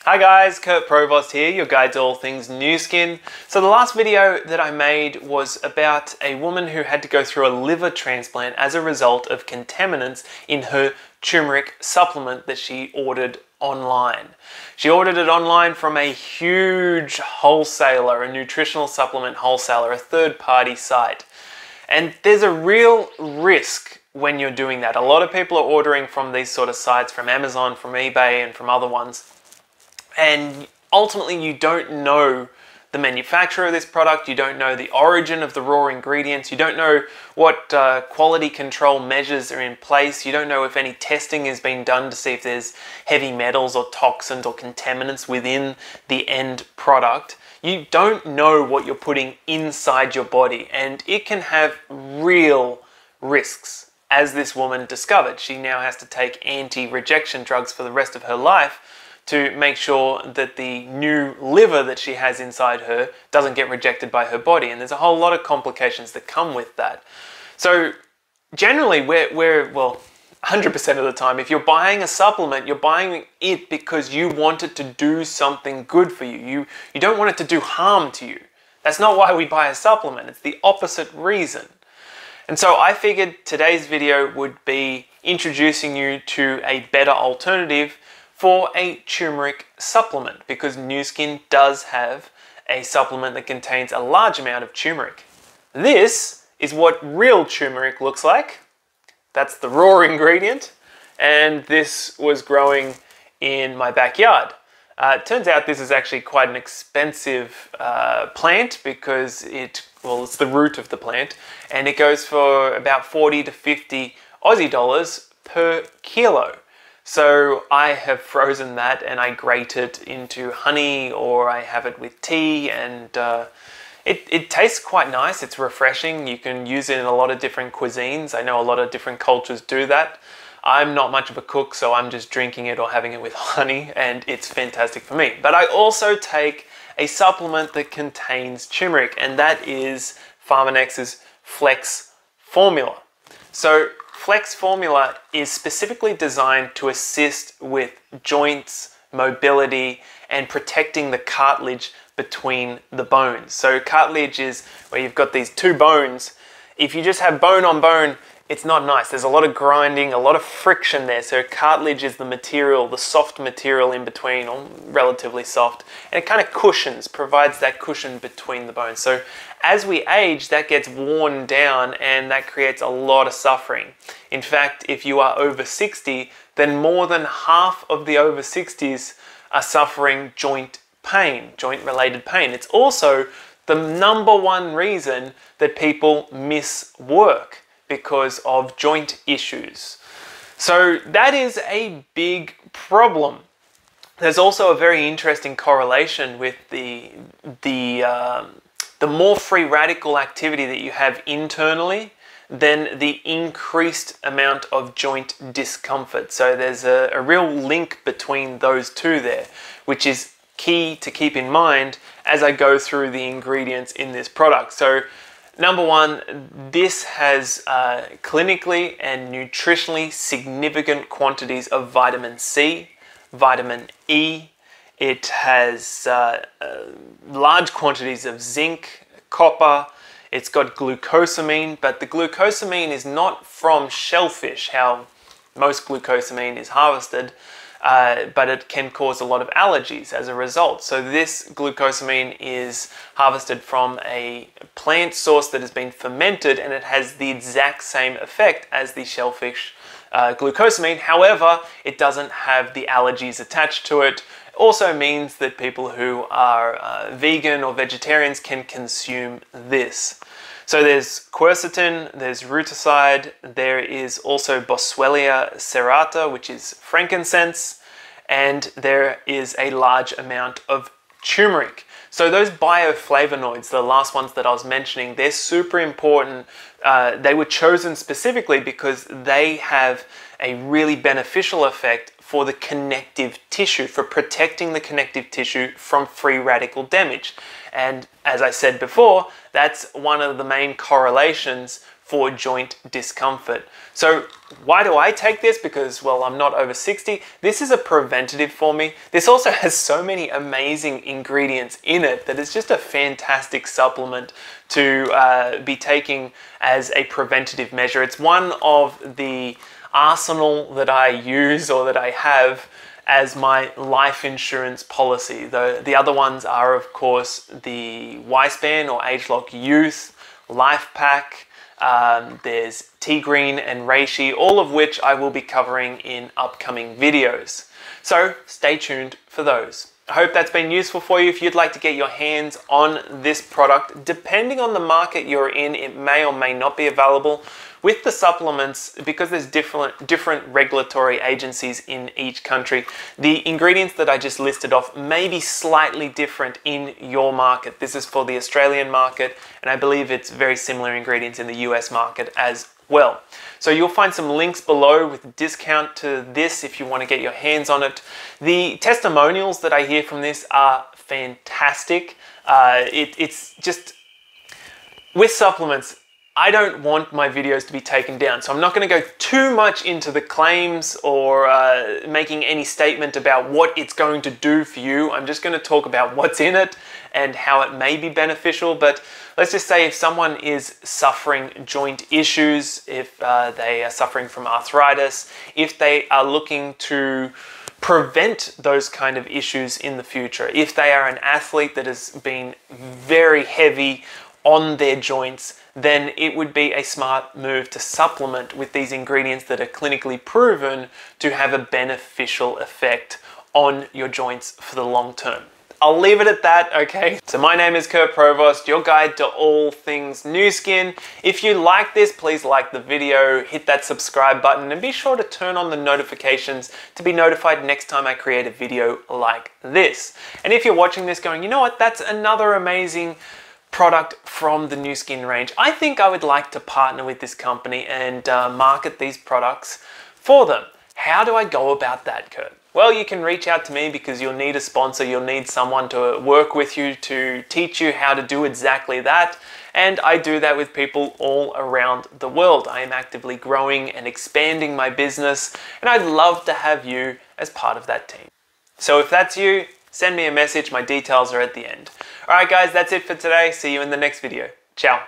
Hi guys, Kurt Provost here, your guide to all things new skin. So the last video that I made was about a woman who had to go through a liver transplant as a result of contaminants in her turmeric supplement that she ordered online. She ordered it online from a huge wholesaler, a nutritional supplement wholesaler, a third-party site. And there's a real risk when you're doing that. A lot of people are ordering from these sort of sites, from Amazon, from eBay, and from other ones. And ultimately you don't know the manufacturer of this product, you don't know the origin of the raw ingredients, you don't know what quality control measures are in place, you don't know if any testing has been done to see if there's heavy metals or toxins or contaminants within the end product. You don't know what you're putting inside your body, and it can have real risks, as this woman discovered. She now has to take anti-rejection drugs for the rest of her life to make sure that the new liver that she has inside her doesn't get rejected by her body. And there's a whole lot of complications that come with that. So generally, well, 100% of the time, if you're buying a supplement, you're buying it because you want it to do something good for you. You don't want it to do harm to you. That's not why we buy a supplement. It's the opposite reason. And so I figured today's video would be introducing you to a better alternative for a turmeric supplement, because Nu Skin does have a supplement that contains a large amount of turmeric. This is what real turmeric looks like. That's the raw ingredient, and this was growing in my backyard. It turns out this is actually quite an expensive plant because it's the root of the plant, and it goes for about 40 to 50 Aussie dollars per kilo. So I have frozen that and I grate it into honey, or I have it with tea, and it tastes quite nice. It's refreshing. You can use it in a lot of different cuisines. I know a lot of different cultures do that. I'm not much of a cook, so I'm just drinking it or having it with honey, and it's fantastic for me. But I also take a supplement that contains turmeric, and that is Pharmanex's Flex Formula. So Flex Formula is specifically designed to assist with joints, mobility, and protecting the cartilage between the bones. So cartilage is where you've got these two bones. If you just have bone on bone, it's not nice. There's a lot of grinding, a lot of friction there. So cartilage is the material, the soft material in between, or relatively soft, and it kind of cushions, provides that cushion between the bones. So as we age, that gets worn down, and that creates a lot of suffering. In fact, if you are over 60, then more than half of the over 60s are suffering joint pain, joint-related pain. It's also the #1 reason that people miss work, because of joint issues. So that is a big problem. There's also a very interesting correlation with the more free radical activity that you have internally, then the increased amount of joint discomfort. So there's a real link between those two there, which is key to keep in mind as I go through the ingredients in this product. So #1, this has clinically and nutritionally significant quantities of vitamin C, vitamin E. It has large quantities of zinc, copper. It's got glucosamine, but the glucosamine is not from shellfish, how most glucosamine is harvested, but it can cause a lot of allergies as a result. So this glucosamine is harvested from a plant source that has been fermented, and it has the exact same effect as the shellfish glucosamine. However, it doesn't have the allergies attached to it. It also means that people who are vegan or vegetarians can consume this. So there's quercetin, there's rutescide, there is also Boswellia serrata, which is frankincense, and there is a large amount of turmeric. So those bioflavonoids, the last ones that I was mentioning, they're super important. They were chosen specifically because they have a really beneficial effect for the connective tissue, for protecting the connective tissue from free radical damage. And as I said before, that's one of the main correlations for joint discomfort. So why do I take this? Because, well, I'm not over 60. This is a preventative for me. This also has so many amazing ingredients in it that it's just a fantastic supplement to be taking as a preventative measure. It's one of the arsenal that I use or that I have as my life insurance policy. The other ones are, of course, the Y-Span or Age-Lock Youth, Life Pack, there's T-Green and Reishi, all of which I will be covering in upcoming videos. So stay tuned for those. I hope that's been useful for you. If you'd like to get your hands on this product, depending on the market you're in, it may or may not be available. With the supplements, because there's different regulatory agencies in each country, the ingredients that I just listed off may be slightly different in your market. This is for the Australian market, and I believe it's very similar ingredients in the US market as well. So you'll find some links below with a discount to this if you want to get your hands on it. The testimonials that I hear from this are fantastic. It's just, with supplements, I don't want my videos to be taken down, so I'm not going to go too much into the claims or making any statement about what it's going to do for you. I'm just going to talk about what's in it and how it may be beneficial. But let's just say if someone is suffering joint issues, if they are suffering from arthritis, if they are looking to prevent those kind of issues in the future, if they are an athlete that has been very heavy on their joints, then it would be a smart move to supplement with these ingredients that are clinically proven to have a beneficial effect on your joints for the long term. I'll leave it at that, okay? So my name is Kurt Provost, your guide to all things new skin. If you like this, please like the video, hit that subscribe button, and be sure to turn on the notifications to be notified next time I create a video like this. And if you're watching this going, you know what, that's another amazing product from the Nu Skin range, I think I would like to partner with this company and market these products for them. How do I go about that, Kurt? Well, you can reach out to me because you'll need a sponsor, you'll need someone to work with you to teach you how to do exactly that. And I do that with people all around the world. I am actively growing and expanding my business, and I'd love to have you as part of that team. So if that's you, send me a message, my details are at the end. Alright guys, that's it for today. See you in the next video. Ciao.